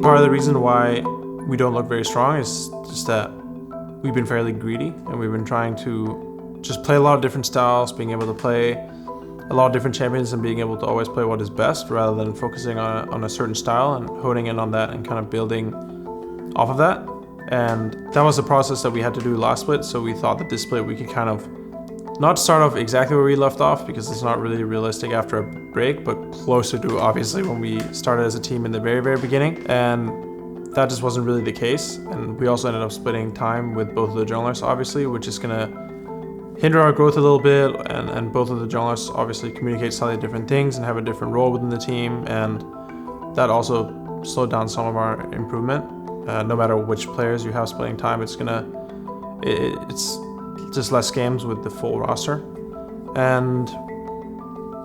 think part of the reason why we don't look very strong is just that we've been fairly greedy and we've been trying to just play a lot of different styles, being able to play a lot of different champions and being able to always play what is best rather than focusing on a certain style and honing in on that and kind of building off of that. And that was the process that we had to do last split, so we thought that this split we could kind of not start off exactly where we left off because it's not really realistic after a break, but closer to obviously when we started as a team in the very, very beginning. And that just wasn't really the case. And we also ended up splitting time with both of the junglers, obviously, which is gonna hinder our growth a little bit. And both of the junglers obviously communicate slightly different things and have a different role within the team. And that also slowed down some of our improvement. No matter which players you have splitting time, it's just less games with the full roster. And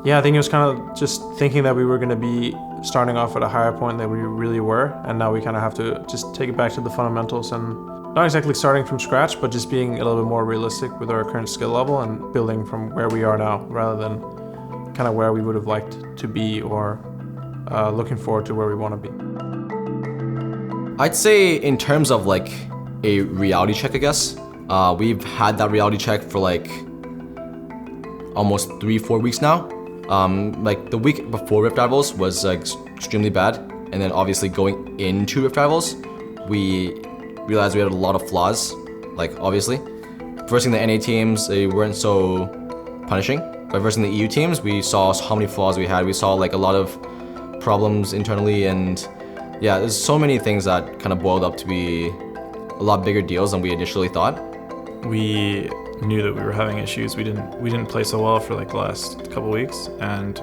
yeah, I think it was kind of just thinking that we were going to be starting off at a higher point than we really were, and now we kind of have to just take it back to the fundamentals and not exactly starting from scratch, but just being a little bit more realistic with our current skill level and building from where we are now rather than kind of where we would have liked to be or looking forward to where we want to be. I'd say in terms of like a reality check, I guess, we've had that reality check for like almost 3-4 weeks now. Like the week before Rift Rivals was like extremely bad, and then obviously going into Rift Rivals, we realized we had a lot of flaws. Like obviously, versing the NA teams, they weren't so punishing, but versing the EU teams, we saw how many flaws we had. We saw like a lot of problems internally, and yeah, there's so many things that kind of boiled up to be a lot bigger deals than we initially thought. We knew that we were having issues. We didn't play so well for like the last couple weeks, and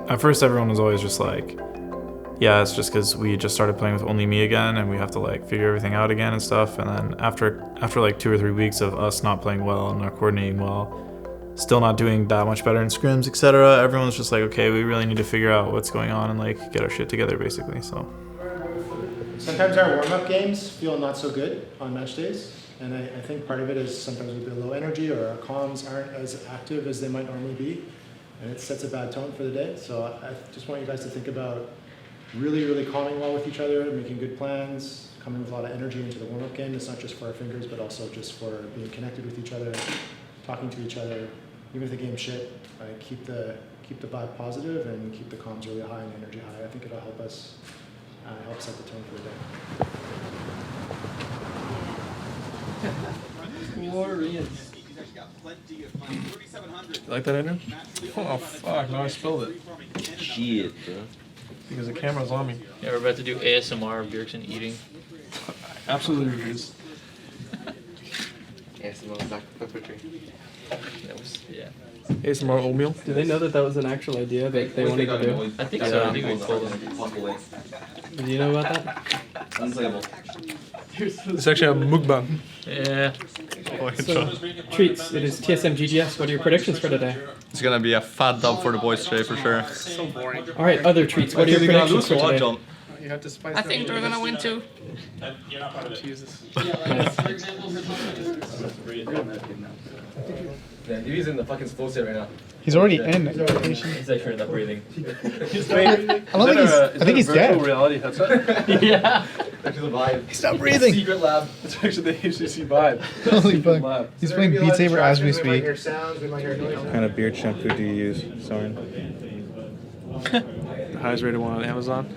at first everyone was always just like, yeah, it's just because we just started playing with only me again and we have to like figure everything out again and stuff. And then after like 2 or 3 weeks of us not playing well and not coordinating well, still not doing that much better in scrims, etc., everyone's just like, okay, we really need to figure out what's going on and like get our shit together basically. So sometimes our warm-up games feel not so good on match days, and I think part of it is sometimes we've been low energy or our comms aren't as active as they might normally be, and it sets a bad tone for the day. So I just want you guys to think about really, really calming well with each other, making good plans, coming with a lot of energy into the warm-up game. It's not just for our fingers, but also just for being connected with each other, talking to each other. Even if the game's shit, keep the vibe positive and keep the comms really high and energy high. I think it'll help us help set the tone for the day. Glorious. You like that, Andrew? Oh fuck, now I spilled it. Shit, bro. Because the camera's on me. Yeah, we're about to do ASMR of Bjergsen eating. Absolutely refuse. ASMR black pepper tree. That was, yeah. ASMR oatmeal. Do they know that that was an actual idea that they wanted to do? I think so. I think we told them. Do you know about that? Unplayable. It's actually a mukbang. Yeah. So, Treats, it is TSM GGS. What are your predictions for today? It's gonna be a fat dub for the boys today for sure. So boring. Alright, other Treats, what are your predictions for today? John? You have to spice I think they're gonna win too. Jesus. Yeah, he's in the fucking slow state right now. He's already in. He's actually not breathing. I think he's dead. Reality headset? Yeah. Actually, the vibe. He's not breathing. Secret lab. It's actually the HCC vibe. Holy fuck. He's playing Beat Saber as we speak. What kind of beard shampoo do you use, Soren? The highest rated one on Amazon.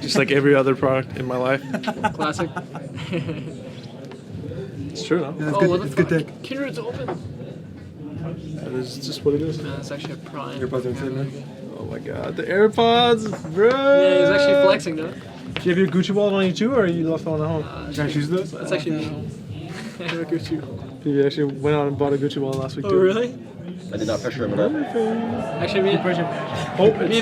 Just like every other product in my life. Classic. It's true, no? Yeah, it's good. It's good tech. Kindred's open. That is just what it is. No, it's actually a prime. AirPods are inside, man. Oh my god, the AirPods, bro! Yeah, he's actually flexing though. Do you have your Gucci wallet on you too, or you left one at home? Can I choose those? That's actually me. I have a Gucci. You actually went out and bought a Gucci wallet last week too. Oh really? I did not pressure him at all. Actually, me and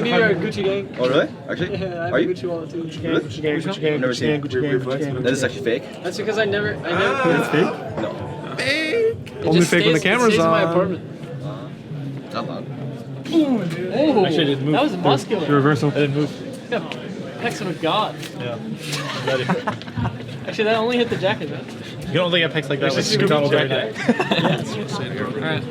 me are a Gucci gang. Oh really? Actually? Yeah, I have Are a you? Gucci wallet too. Really? Gucci gang, Gucci gang, I've never Gucci seen gang, it. Gucci gang. That is actually fake? That's because I never. It's fake? No. Fake! It Only just fake when the stays- camera's it stays on. in my apartment. Not loud. Oh, Actually, I didn't move. that was muscular. The reversal. I didn't move. Yeah, pecs of a god. Yeah. Actually, that only hit the jacket, man. You don't think I pecs like that with super tall jacket. Alright.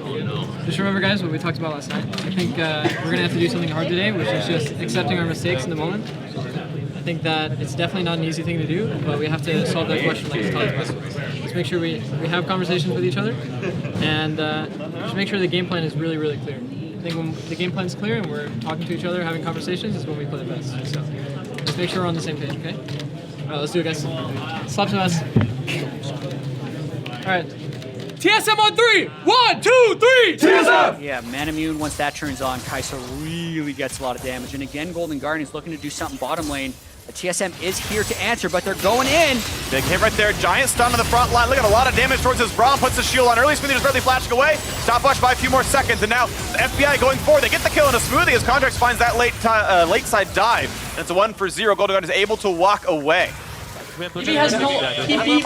Just remember, guys, what we talked about last night. I think we're going to have to do something hard today, which is just accepting our mistakes in the moment. think that it's definitely not an easy thing to do, but we have to solve that question like you talked about. Let's make sure we have conversations with each other, and just make sure the game plan is really, really clear. I think when the game plan is clear and we're talking to each other, having conversations, is when we play the best. So let's make sure we're on the same page, okay? All right, let's do it, guys. Slap some ass. All right. TSM on 3! 1, 2, 3! TSM! Yeah, Man Immune, once that turns on, Kai'Sa really gets a lot of damage. And again, Golden Guardian is looking to do something bottom lane. The TSM is here to answer, but they're going in. Big hit right there. Giant stun on the front line. Look at a lot of damage towards his Braum. Puts the shield on early. Smoothie just barely flashing away. Stopwatch by a few more seconds. And now the FBI going forward. They get the kill on a Smoothie as Contracts finds that late side dive. And it's a 1-for-0. Golden Guardian is able to walk away. If he has no TP,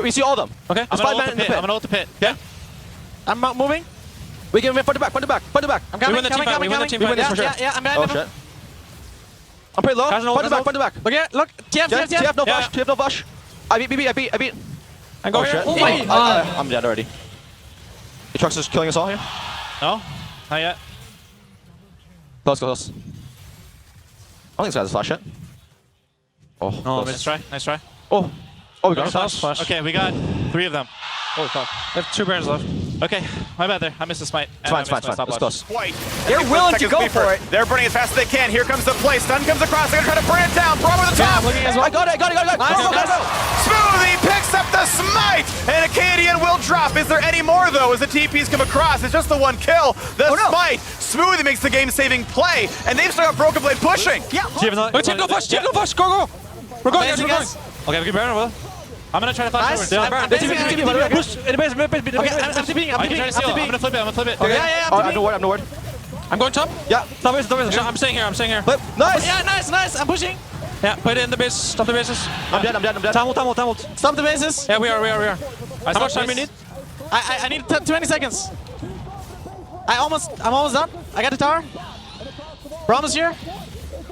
We see all of them. Okay, I'm gonna ult the pit. Yeah. I'm not moving. We can win front to back, front to back, front to back. I'm coming, We win the team fight. Yeah, I'm behind him. Shit. I'm pretty low. Front to back, front to back. Look at, look. TF, no flash, TF no flash. I beat. I'm going here. Oh my god. I'm dead already. The truck's just killing us all here. No, not yet. Close. I don't think this guy has a flash yet. Oh, no, nice try. Oh, we got a flash. Okay, we got 3 of them. Holy fuck. We have 2 Barons left. Okay, my bad there. I missed the smite. It's fine. Let's go. White. They're willing to go for it. They're burning as fast as they can. Here comes the play. Stun comes across. They're going to try to burn it down. Braum with the top. I got it. Go. Smoothie picks up the smite. And Acadian will drop. Is there any more, though, as the TPs come across? It's just the 1 kill. The smite. Smoothie makes the game-saving play. And they've still got Broken Blade pushing. Yeah. Team no push. Go. We're going, guys. Okay, we keep Baron, well. I'm gonna try to flash over. I'm gonna flip it. Okay. Yeah. I'm no word. I'm going top. Yeah. Stop it. I'm staying here. Flip. Nice. Yeah, nice. I'm pushing. Yeah, put it in the base. Stop the bases. I'm dead. Time ult. Stop the bases. Yeah, we are. How much time we need? I need 20 seconds. I'm almost done. I got the tower. Braum is here.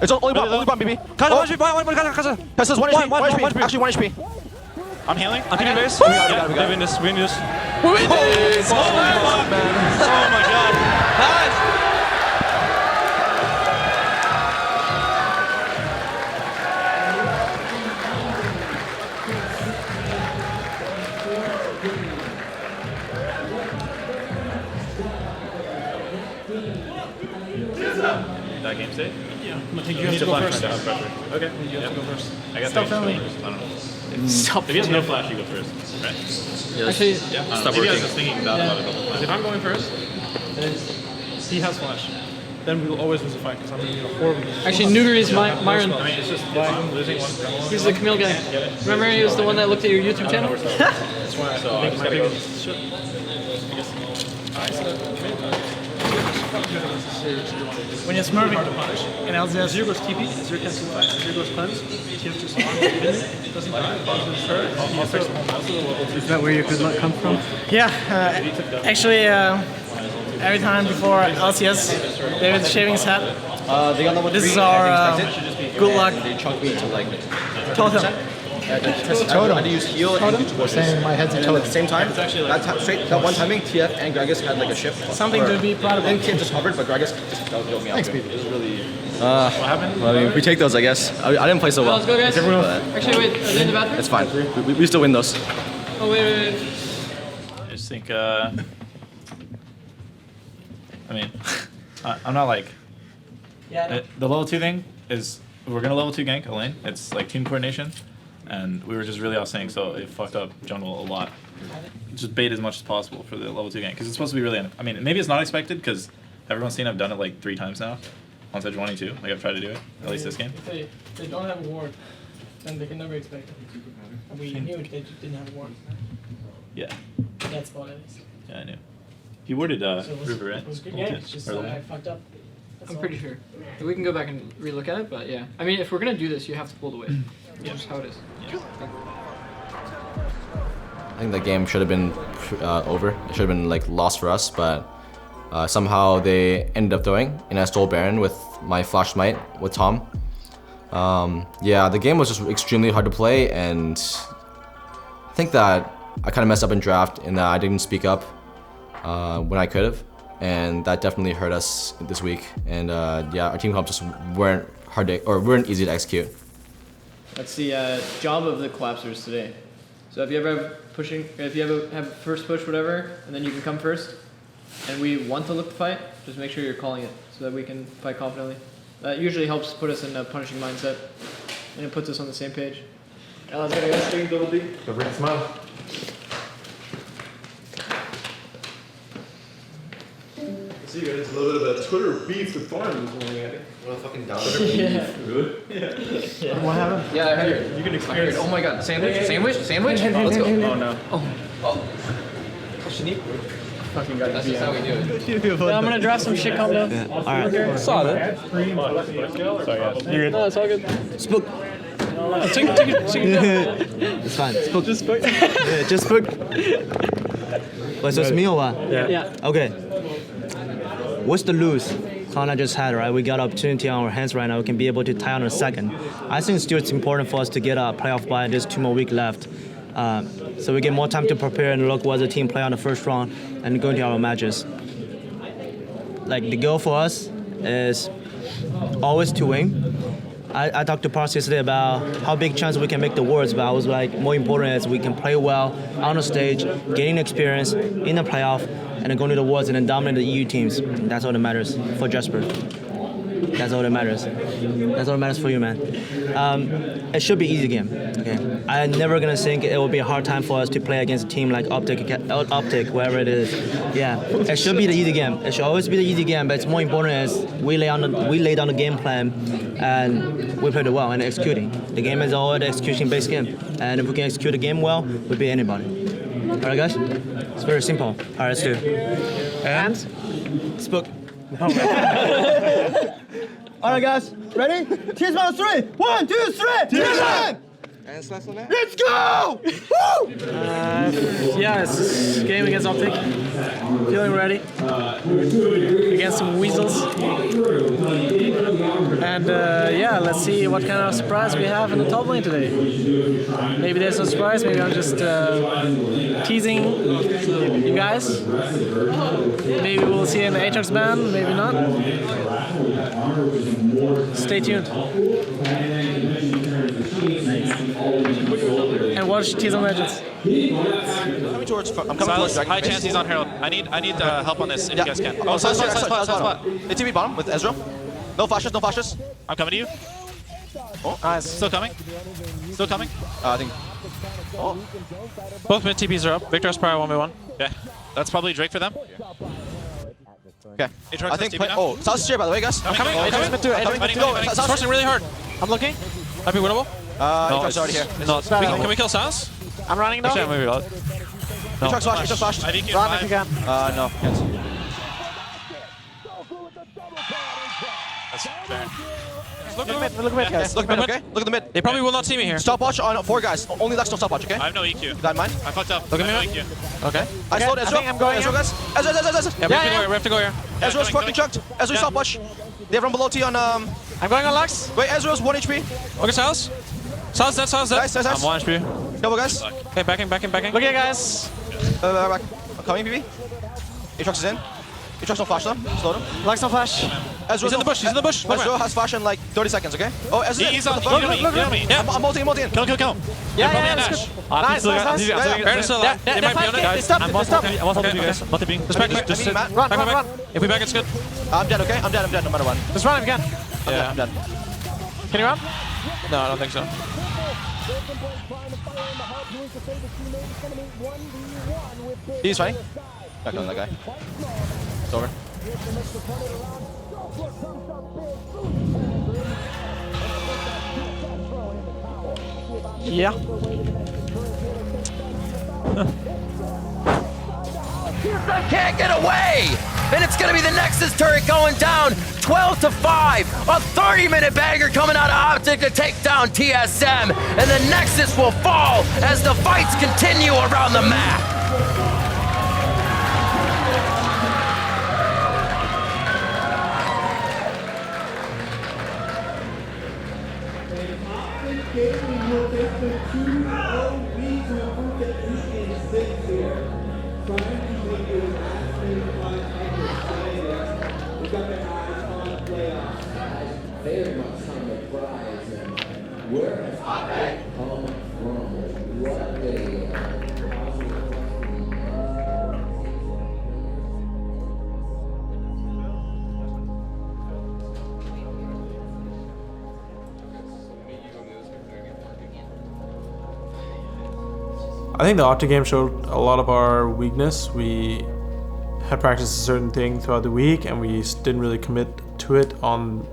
It's only bomb, baby. Kai'Sa, one Kai'Sa's 1 HP. Actually 1 HP. I'm healing. I'm taking base. We win this. We win this. Oh my god. Nice. That game safe? Yeah. I'm gonna take you to go first. Okay. You have to go first. I got Stop filming. I don't know. Stop. If he has no flash, you go first. Right? Actually, Yeah. Maybe I was just thinking about a couple if I'm going first, then he has flash. Then we'll always lose a fight because I'm going to be a horrible. Actually, Neuter is Myron. I mean, it's just I'm losing one. He's the Camille guy. Remember, he was the one that looked at your YouTube channel. That's why. So I just gotta go. When you're smurfing and Azir goes TP, Azir cancels the fight. Azir goes cleanse, TF just doesn't die. Is that where your good luck comes from? Yeah, actually, every time before LCS, David's shaving his head. This is our good luck totem. Totem. I had to use heal and Saying my head's a at totem. the same time, that one timing, TF and Gragas had like a shift. Something to be proud of. And TF just hovered, but Gragas just killed me out. Thanks, there. Pete. It was really... What happened? I mean, we take those, I guess. I didn't play so well. Let's go, guys. Actually, wait. Are they in the bathroom? It's fine. We still win those. Oh, wait. I just think, I mean, I'm not like... Yeah. The level 2 thing is, we're gonna level 2 gank a lane. It's like team coordination. And we were just really off-sync, so it fucked up jungle a lot. Just bait as much as possible for the level 2 gank. Because it's supposed to be really... I mean, maybe it's not expected, because everyone's seen I've done it like 3 times now. On Sedge 22. Like, I've tried to do it, at least this game. If they don't have a ward, then they can never expect it. We knew they just didn't have a ward. Yeah. That's about it. Yeah, I knew. He worded So it was, River, right? it was a good game. It's just I fucked up. I'm pretty sure. We can go back and relook at it, but yeah. I mean, if we're gonna do this, you have to pull the weight. Yeah. That's just how it is. Yeah. I think the game should have been over. It should have been like lost for us, but somehow they ended up throwing, and I stole Baron with my flash smite with Tom. Yeah, the game was just extremely hard to play, and I think that I kind of messed up in draft in that I didn't speak up when I could have, and that definitely hurt us this week. And yeah, our team comps just weren't hard to, or weren't easy to execute. That's the job of the collapsers today. So if you ever have first push, whatever, and then you can come first, and we want to look to fight, just make sure you're calling it so that we can fight confidently. That usually helps put us in a punishing mindset, and it puts us on the same page. Let's go, guys. Double D. Go bring a smile. See, guys, a little bit of that Twitter beef with Thorn this morning, I think. Well, fucking down. Good. Yeah. What happened? Yeah, I heard. You can experience. Oh my god, sandwich? Sandwich? Oh, let's go. Oh no. Fucking got That's just how we do it. I'm gonna draft some shit combo. Yeah. All right. Okay. Solid. Sorry, guys. You're good. No, it's all good. Spook. Take it. It's fine. Spook. Just spook. Yeah, just spook. Wait, so it's me or what? Yeah. Okay. What's the lose? Cloud9 just had, right? We got opportunity on our hands right now. We can be able to tie on a second. I think still it's important for us to get a playoff bye. There's 2 more weeks left. So we get more time to prepare and look what the team play on the first round and go into our matches. Like the goal for us is always to win. I talked to Parks yesterday about how big chance we can make the Worlds, but I was like, more important is we can play well on the stage, getting experience in the playoff, and then going to the Worlds and then dominate the EU teams. That's all that matters for Jasper. That's all that matters. That's all that matters for you, man. It should be easy game. Okay. I'm never gonna think it will be a hard time for us to play against a team like Optic, wherever it is. Yeah, it should be the easy game. It should always be the easy game. But it's more important is we lay down the game plan and we played it well and executing. The game is all an execution-based game, and if we can execute the game well, we beat anybody. All right, guys. It's very simple. All right, let's do it. And spook. All right, guys, ready? TSM on 3. 1, 2, 3. TSM. And slash on that. Let's go! Woo! Yeah, it's game against Optic. Feeling ready against some weasels. And yeah, let's see what kind of surprise we have in the top lane today. Maybe there's no surprise. Maybe I'm just teasing you guys. Maybe we'll see an Aatrox ban. Maybe not. Stay tuned. And watch TSM Legends. Coming towards. I'm coming towards Dragon. High chance he's on Herald. I need help on this if you guys can. Oh, spot. They TV bottom with Ezra. No flashes, no flashes. I'm coming to you. Oh, nice. Still coming. Still coming. I think. Oh. Both mid TPs are up. Victor's probably 1v1. Yeah. That's probably Drake for them. Okay. Aatrox I think. TP now. Oh, South is by the way, guys. I'm coming. Oh, Aatrox mid 2. He's forcing really hard. I'm looking. Might be winnable. Aatrox is already here. No, can we kill Sans? I'm running though. Actually, maybe not. Aatrox flashed. I DQ'd Run if you can. No, can't. That's fair. Look at mid, guys. Look at mid, okay? Look at the mid. They probably will not see me here. Stopwatch on 4 guys. Only Lex, no stopwatch, okay? I have no EQ. You got mine? I fucked up. Look at me, I man. have no EQ. Okay. I slowed Ezra. I think I'm going Ezra, here. guys. Ezra. Yeah, we have to go here. Ezra's fucking chucked. Ezra, stopwatch. They have run below T on, I'm going on Lux. Wait, Ezra's 1 HP. Okay, Sans. Sans dead. Nice. I'm 1 HP. Double, guys. Okay, backing. Look here, guys. Back. I'm coming, BB. Aatrox is in. Aatrox no flash though. Slow him. Lux no flash. Ezra's He's in the bush. Ezra has flash in like 30 seconds, okay? Oh, Ezra's in. He's on. What the fuck? He's on me. Yeah. I'm multi. Kill him. Yeah, that's good. Nice. Aaron's still alive. They might be on it. They stopped. I'm multi you guys. Multi-being. Just back. Just Matt. Run. If we back, it's good. I'm dead, okay? I'm dead no matter what. Just run if you can. I'm dead. Can you run? No, I don't think so. He's fighting. Back on that guy. It's over. Yeah. Can't get away! And it's gonna be the Nexus turret going down 12-5. A 30-minute banger coming out of Optic to take down TSM. And the Nexus will fall as the fights continue around the map. Very much I think the Opti game showed a lot of our weakness. We had practiced a certain thing throughout the week and we didn't really commit to it on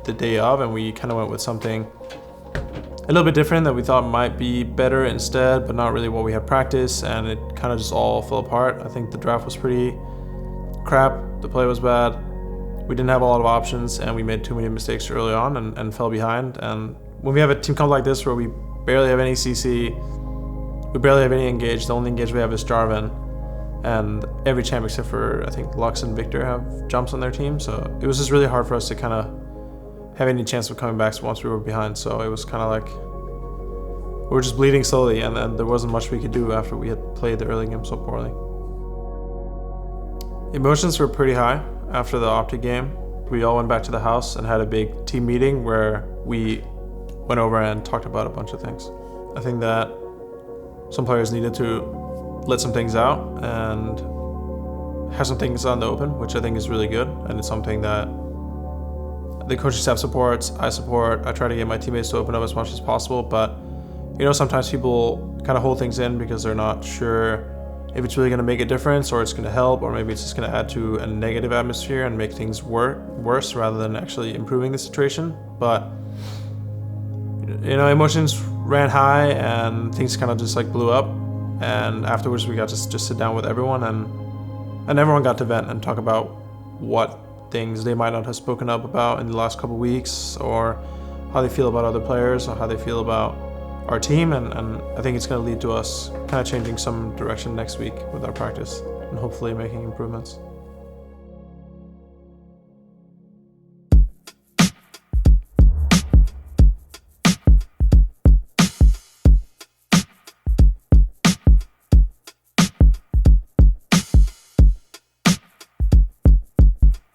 the day of, and we kind of went with something a little bit different that we thought might be better instead, but not really what we had practiced, and it kind of just all fell apart. I think the draft was pretty crap, the play was bad, we didn't have a lot of options, and we made too many mistakes early on and fell behind. And when we have a team comp like this where we barely have any CC, we barely have any engage, the only engage we have is Jarvan, and every champ except for I think Lux and Victor have jumps on their team, so it was just really hard for us to kind of have any chance of coming back once we were behind. So it was kind of like we were just bleeding slowly, and then there wasn't much we could do after we had played the early game so poorly. Emotions were pretty high after the Opti game. We all went back to the house and had a big team meeting where we went over and talked about a bunch of things. I think that some players needed to let some things out and have some things on the open, which I think is really good, and it's something that the coaching staff supports, I support. I try to get my teammates to open up as much as possible, but you know, sometimes people kind of hold things in because they're not sure if it's really going to make a difference or it's going to help, or maybe it's just going to add to a negative atmosphere and make things worse rather than actually improving the situation. But you know, emotions ran high and things kind of just like blew up, and afterwards we got to just sit down with everyone, and everyone got to vent and talk about what things they might not have spoken up about in the last couple weeks, or how they feel about other players, or how they feel about our team, and I think it's going to lead to us kind of changing some direction next week with our practice and hopefully making improvements.